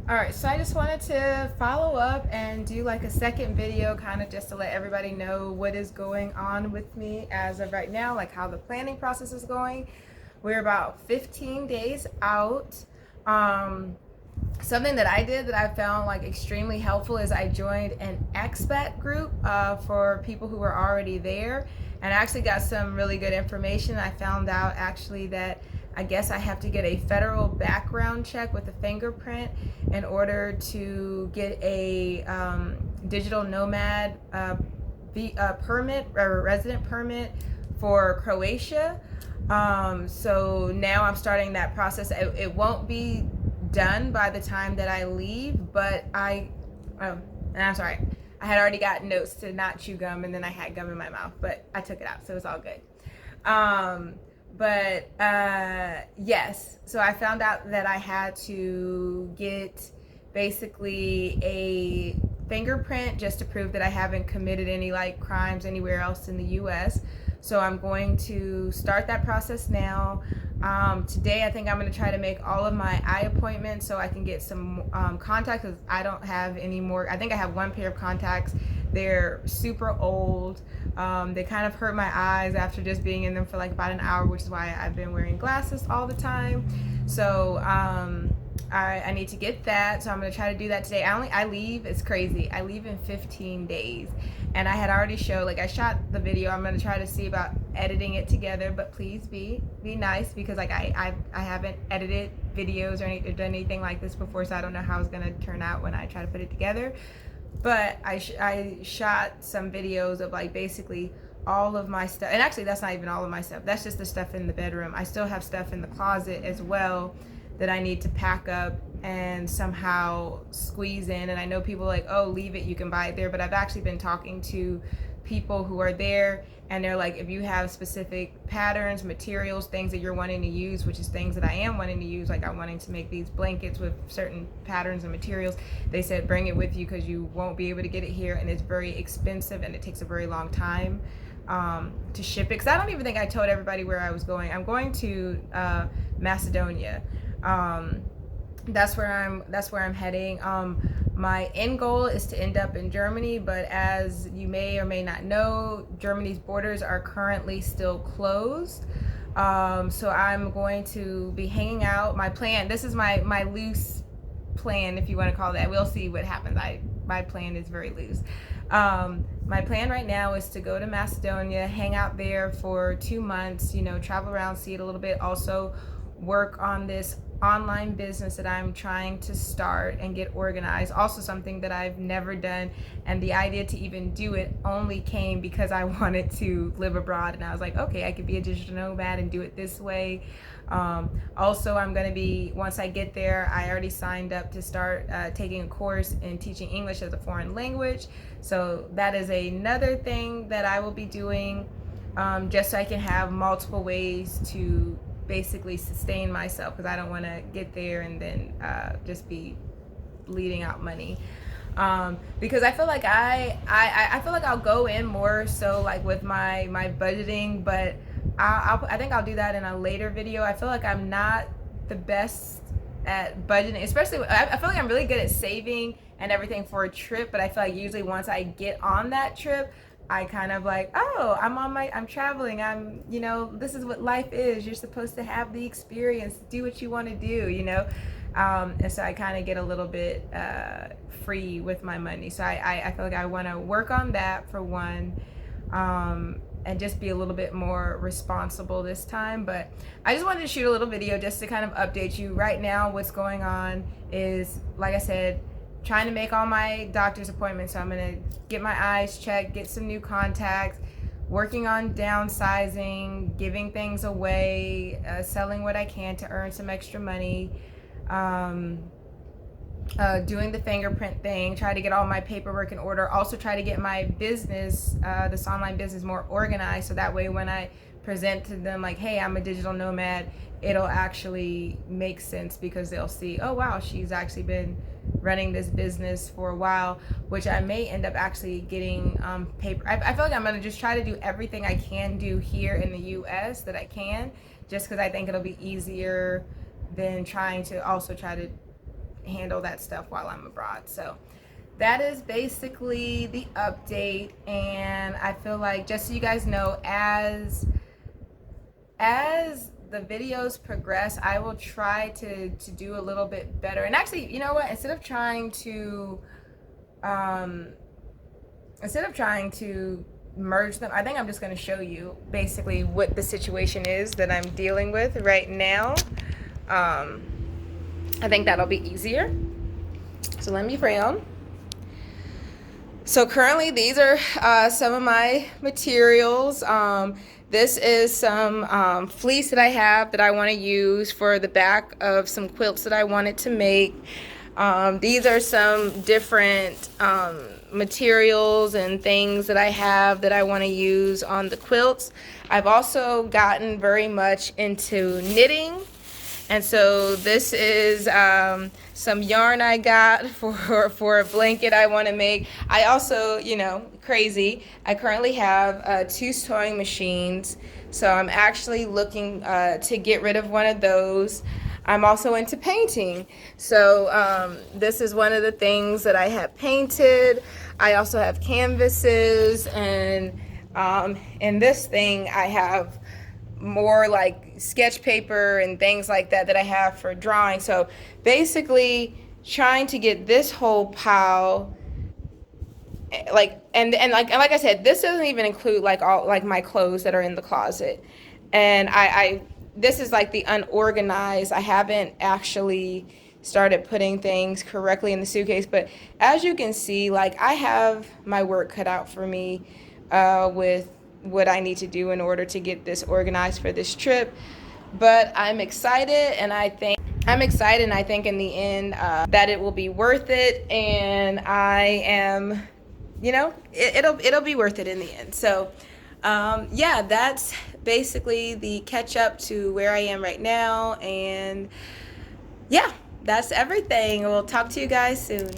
All right, so I just wanted to follow up and do like a second video, kind of just to let everybody know what is going on with me as of right now, like how the planning process is going. We're about 15 days out. Um, Something that I did that I found like extremely helpful is I joined an expat group for people who were already there, and I actually got some really good information. I found out actually that I guess I have to get a federal background check with a fingerprint in order to get a digital nomad permit or resident permit for Croatia. So now I'm starting that process. It won't be done by the time that I leave, but and I'm sorry, I had already got notes to not chew gum, and then I had gum in my mouth, but I took it out, so it's all good. Yes, so I found out that I had to get basically a fingerprint just to prove that I haven't committed any like crimes anywhere else in the US. So I'm going to start that process now. Today I think I'm going to try to make all of my eye appointments so I can get some contacts, because I don't have any more. I think I have one pair of contacts. They're super old. They kind of hurt my eyes after just being in them for like about an hour, which is why I've been wearing glasses all the time. So I need to get that, so I'm gonna try to do that today. I leave, it's crazy, I leave in 15 days, and I had already showed, like I shot the video. I'm gonna try to see about editing it together, but please be nice, because like I haven't edited videos or done anything like this before, so I don't know how it's gonna turn out when I try to put it together. But I shot some videos of like basically all of my stuff, and actually that's not even all of my stuff, that's just the stuff in the bedroom. I still have stuff in the closet as well that I need to pack up and somehow squeeze in. And I know people are like, oh, leave it, you can buy it there, but I've actually been talking to people who are there, and they're like, if you have specific patterns, materials, things that you're wanting to use, which is things that I am wanting to use, like I'm wanting to make these blankets with certain patterns and materials, they said bring it with you because you won't be able to get it here, and it's very expensive and it takes a very long time to ship it. Because I don't even think I told everybody where I was going. I'm going to Macedonia. That's where I'm heading. My end goal is to end up in Germany, but as you may or may not know, Germany's borders are currently still closed. So I'm going to be hanging out. My plan, this is my loose plan, if you want to call it that. We'll see what happens. My plan is very loose. My plan right now is to go to Macedonia, hang out there for 2 months, travel around, see it a little bit, also work on this online business that I'm trying to start and get organized. Also something that I've never done, and the idea to even do it only came because I wanted to live abroad, and I was like, okay, I could be a digital nomad and do it this way. Also, I'm going to be, once I get there, I already signed up to start taking a course in teaching English as a foreign language. So that is another thing that I will be doing, just so I can have multiple ways to basically sustain myself, because I don't want to get there and then just be bleeding out money. Because I feel like I feel like I'll go in more so like with my budgeting, but I think I'll do that in a later video. I feel like I'm not the best at budgeting, especially I feel like I'm really good at saving and everything for a trip, but I feel like usually once I get on that trip, I kind of like, oh, I'm traveling. This is what life is. You're supposed to have the experience, do what you want to do. And so I kind of get a little bit free with my money. So I feel like I want to work on that for one, and just be a little bit more responsible this time. But I just wanted to shoot a little video just to kind of update you. Right now, what's going on is, like I said, trying to make all my doctor's appointments. So I'm gonna get my eyes checked, get some new contacts, working on downsizing, giving things away, selling what I can to earn some extra money, doing the fingerprint thing, try to get all my paperwork in order, also try to get my business, this online business, more organized, so that way when I present to them like, hey, I'm a digital nomad, it'll actually make sense, because they'll see, oh wow, she's actually been running this business for a while, which I may end up actually getting paper. I feel like I'm gonna just try to do everything I can do here in the US that I can, just because I think it'll be easier than trying to also try to handle that stuff while I'm abroad. So that is basically the update. And I feel like, just so you guys know, as the videos progress, I will try to do a little bit better. And actually, you know what, instead of trying to merge them, I think I'm just going to show you basically what the situation is that I'm dealing with right now. I think that'll be easier. So let me frown. So currently these are some of my materials. This is some fleece that I have that I want to use for the back of some quilts that I wanted to make. These are some different materials and things that I have that I want to use on the quilts. I've also gotten very much into knitting. And so this is some yarn I got for a blanket I want to make. I also, you know, crazy, I currently have 2 sewing machines. So I'm actually looking to get rid of one of those. I'm also into painting. So this is one of the things that I have painted. I also have canvases, and in this thing I have more like sketch paper and things like that that I have for drawing. So basically trying to get this whole pile, like and like I said, this doesn't even include like all like my clothes that are in the closet. And I this is like the unorganized. I haven't actually started putting things correctly in the suitcase, but as you can see, like I have my work cut out for me with what I need to do in order to get this organized for this trip. But I'm excited, and I think in the end that it will be worth it, and I am, you know, it'll be worth it in the end. So yeah, that's basically the catch up to where I am right now, and yeah, that's everything. We'll talk to you guys soon.